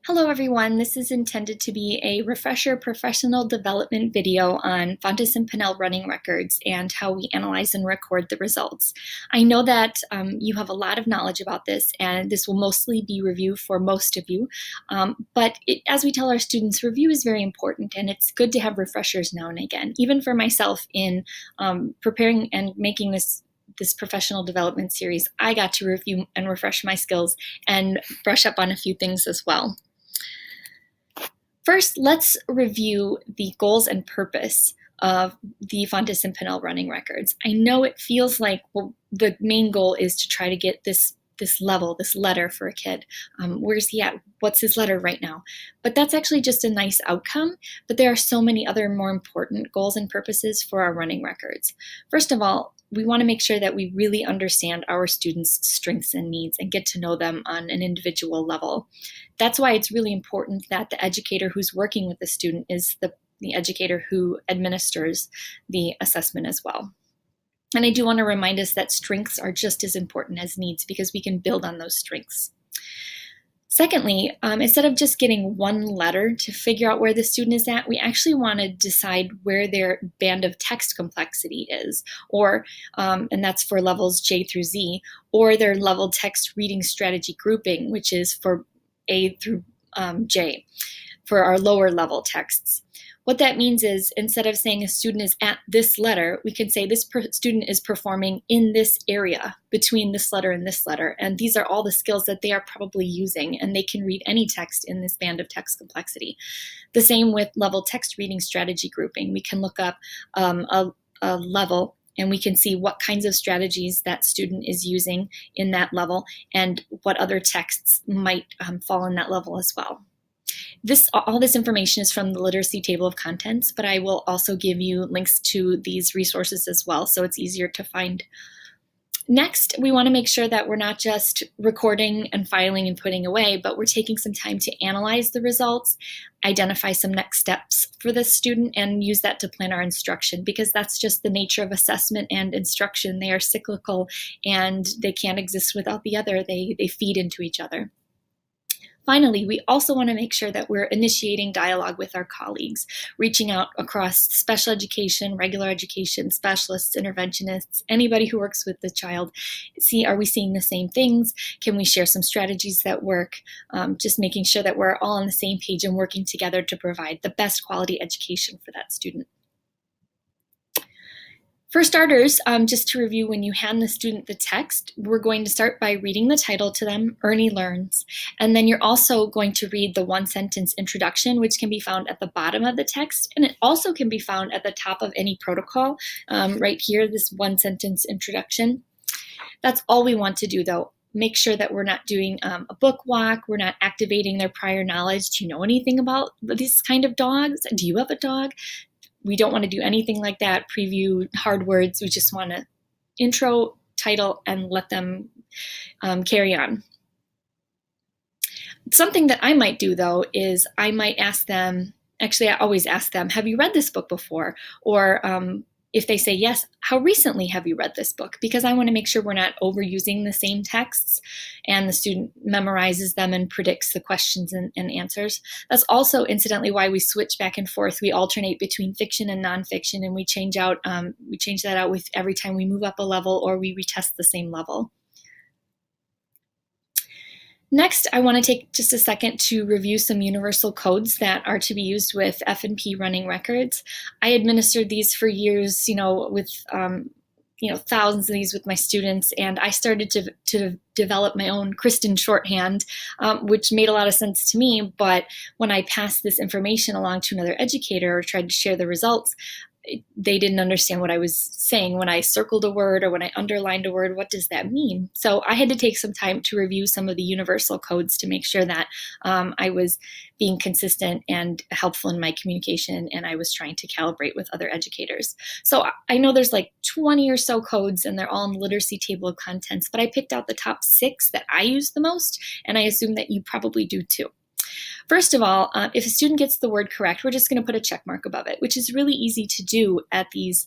Hello everyone, this is intended to be a refresher professional development video on Fountas and Pinnell running records and how we analyze and record the results. I know that you have a lot of knowledge about this, and this will mostly be review for most of you, but as we tell our students, review is very important, and it's good to have refreshers now and again. Even for myself in preparing and making this professional development series, I got to review and refresh my skills and brush up on a few things as well. First, let's review the goals and purpose of the Fountas and Pinnell running records. I know it feels like, well, the main goal is to try to get this level, this letter for a kid. Where's he at? What's his letter right now? But that's actually just a nice outcome, but there are so many other more important goals and purposes for our running records. First of all, we want to make sure that we really understand our students' strengths and needs and get to know them on an individual level. That's why it's really important that the educator who's working with the student is the educator who administers the assessment as well. And I do want to remind us that strengths are just as important as needs because we can build on those strengths. Secondly, instead of just getting one letter to figure out where the student is at, we actually want to decide where their band of text complexity is, or, and that's for levels J through Z, or their level text reading strategy grouping, which is for A through J, for our lower level texts. What that means is, instead of saying a student is at this letter, we can say this student is performing in this area between this letter and this letter. And these are all the skills that they are probably using, and they can read any text in this band of text complexity. The same with level text reading strategy grouping. We can look up a level, and we can see what kinds of strategies that student is using in that level and what other texts might fall in that level as well. All this information is from the literacy table of contents, but I will also give you links to these resources as well, so it's easier to find. Next, we want to make sure that we're not just recording and filing and putting away, but we're taking some time to analyze the results, identify some next steps for the student, and use that to plan our instruction, because that's just the nature of assessment and instruction. They are cyclical and they can't exist without the other. They feed into each other. Finally, we also want to make sure that we're initiating dialogue with our colleagues, reaching out across special education, regular education, specialists, interventionists, anybody who works with the child. Are we seeing the same things? Can we share some strategies that work? Just making sure that we're all on the same page and working together to provide the best quality education for that student. For starters, just to review, when you hand the student the text, we're going to start by reading the title to them, Ernie Learns, and then you're also going to read the one-sentence introduction, which can be found at the bottom of the text, and it also can be found at the top of any protocol, right here, this one-sentence introduction. That's all we want to do, though. Make sure that we're not doing a book walk, we're not activating their prior knowledge. Do you know anything about these kind of dogs? Do you have a dog? We don't want to do anything like that, preview hard words. We just want to intro, title, and let them carry on. Something that I might do, though, is I might ask them, actually I always ask them, have you read this book before? Or if they say yes, how recently have you read this book? Because I want to make sure we're not overusing the same texts and the student memorizes them and predicts the questions and answers. That's also incidentally why we switch back and forth. We alternate between fiction and nonfiction, and we change that out with every time we move up a level or we retest the same level. Next, I want to take just a second to review some universal codes that are to be used with F&P running records. I administered these for years, with thousands of these with my students, and I started to develop my own Kristen shorthand, which made a lot of sense to me. But when I passed this information along to another educator or tried to share the results, they didn't understand what I was saying. When I circled a word or when I underlined a word, what does that mean? So I had to take some time to review some of the universal codes to make sure that I was being consistent and helpful in my communication, and I was trying to calibrate with other educators. So I know there's like 20 or so codes, and they're all in the literacy table of contents, but I picked out the top 6 that I use the most, and I assume that you probably do too. First of all, if a student gets the word correct, we're just going to put a check mark above it, which is really easy to do at these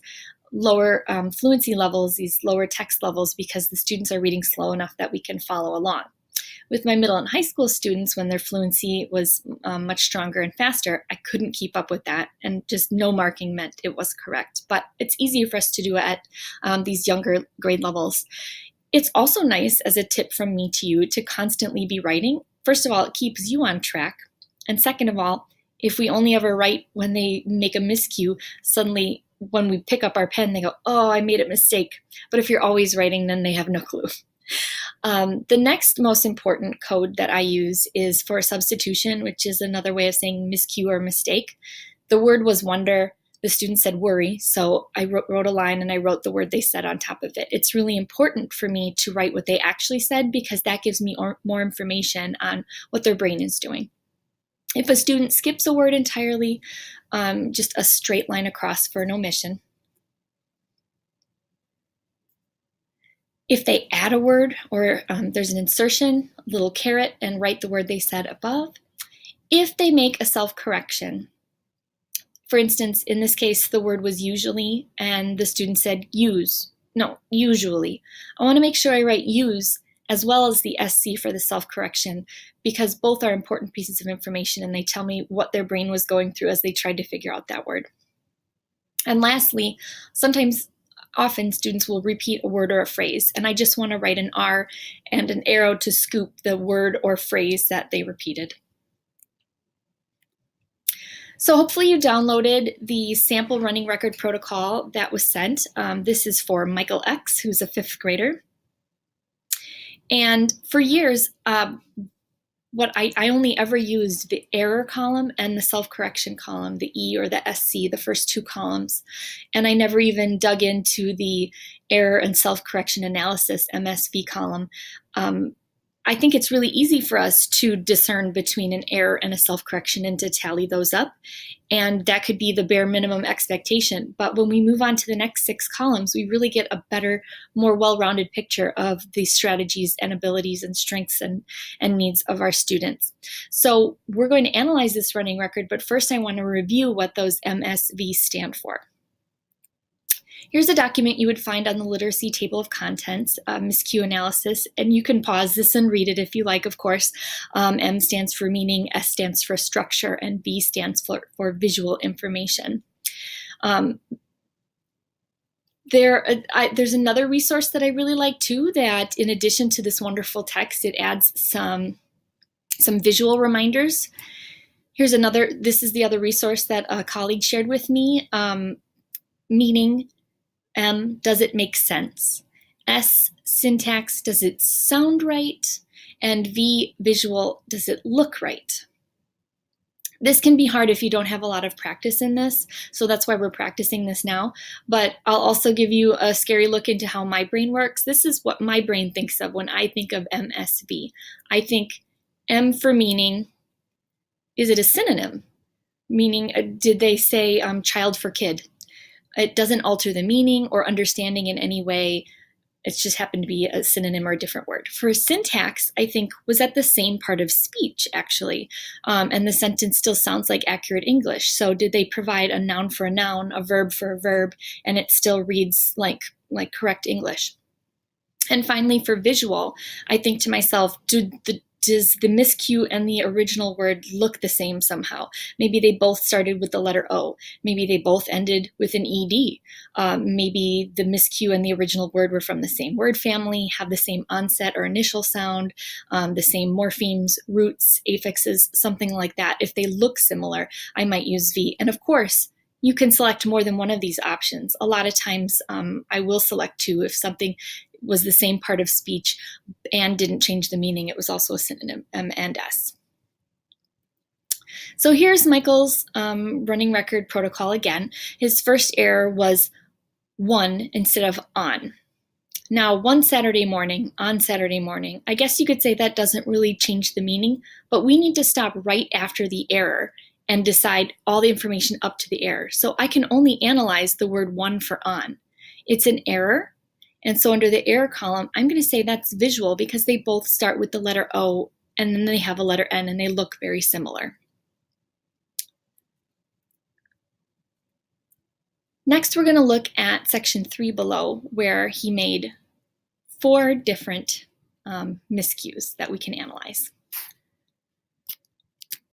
lower fluency levels, these lower text levels, because the students are reading slow enough that we can follow along. With my middle and high school students, when their fluency was much stronger and faster, I couldn't keep up with that, and just no marking meant it was correct. But it's easier for us to do at these younger grade levels. It's also nice, as a tip from me to you, to constantly be writing. First of all, it keeps you on track. And second of all, if we only ever write when they make a miscue, suddenly when we pick up our pen, they go, oh, I made a mistake. But if you're always writing, then they have no clue. The next most important code that I use is for substitution, which is another way of saying miscue or mistake. The word was wonder. The student said worry, so I wrote a line and I wrote the word they said on top of it. It's really important for me to write what they actually said because that gives me more information on what their brain is doing. If a student skips a word entirely, just a straight line across for an omission. If they add a word or there's an insertion, a little caret, and write the word they said above. If they make a self-correction, for instance, in this case, the word was usually, and the student said use. No, usually. I want to make sure I write use as well as the SC for the self-correction because both are important pieces of information and they tell me what their brain was going through as they tried to figure out that word. And lastly, often students will repeat a word or a phrase, and I just want to write an R and an arrow to scoop the word or phrase that they repeated. So hopefully you downloaded the sample running record protocol that was sent. This is for Michael X, who's a 5th grader. And for years, I only ever used the error column and the self-correction column, the E or the SC, the first 2 columns. And I never even dug into the error and self-correction analysis, MSV column. I think it's really easy for us to discern between an error and a self-correction and to tally those up. And that could be the bare minimum expectation. But when we move on to the next 6 columns, we really get a better, more well-rounded picture of the strategies and abilities and strengths and needs of our students. So we're going to analyze this running record, but first I want to review what those MSV stand for. Here's a document you would find on the literacy table of contents, miscue analysis, and you can pause this and read it if you like, of course. M stands for meaning, S stands for structure, and V stands for visual information. There's another resource that I really like too, that in addition to this wonderful text, it adds some visual reminders. This is the other resource that a colleague shared with me, meaning, M, does it make sense? S, syntax, does it sound right? And V, visual, does it look right? This can be hard if you don't have a lot of practice in this, so that's why we're practicing this now. But I'll also give you a scary look into how my brain works. This is what my brain thinks of when I think of MSV. I think M for meaning, is it a synonym? Meaning, did they say child for kid? It doesn't alter the meaning or understanding in any way. It's just happened to be a synonym or a different word. For syntax, I think, was at the same part of speech, actually. And the sentence still sounds like accurate English. So did they provide a noun for a noun, a verb for a verb, and it still reads like correct English? And finally, for visual, I think to myself, does the miscue and the original word look the same somehow? Maybe they both started with the letter O. Maybe they both ended with an ED. Maybe the miscue and the original word were from the same word family, have the same onset or initial sound, the same morphemes, roots, affixes, something like that. If they look similar, I might use V. And of course, you can select more than one of these options. A lot of times I will select 2 if something was the same part of speech and didn't change the meaning. It was also a synonym, M and S. So here's Michael's running record protocol again. His first error was 1 instead of on. Now, on Saturday morning, I guess you could say that doesn't really change the meaning, but we need to stop right after the error and decide all the information up to the error. So I can only analyze the word 1 for on. It's an error. And so under the error column, I'm going to say that's visual because they both start with the letter O and then they have a letter N and they look very similar. Next, we're going to look at section 3 below, where he made 4 different miscues that we can analyze.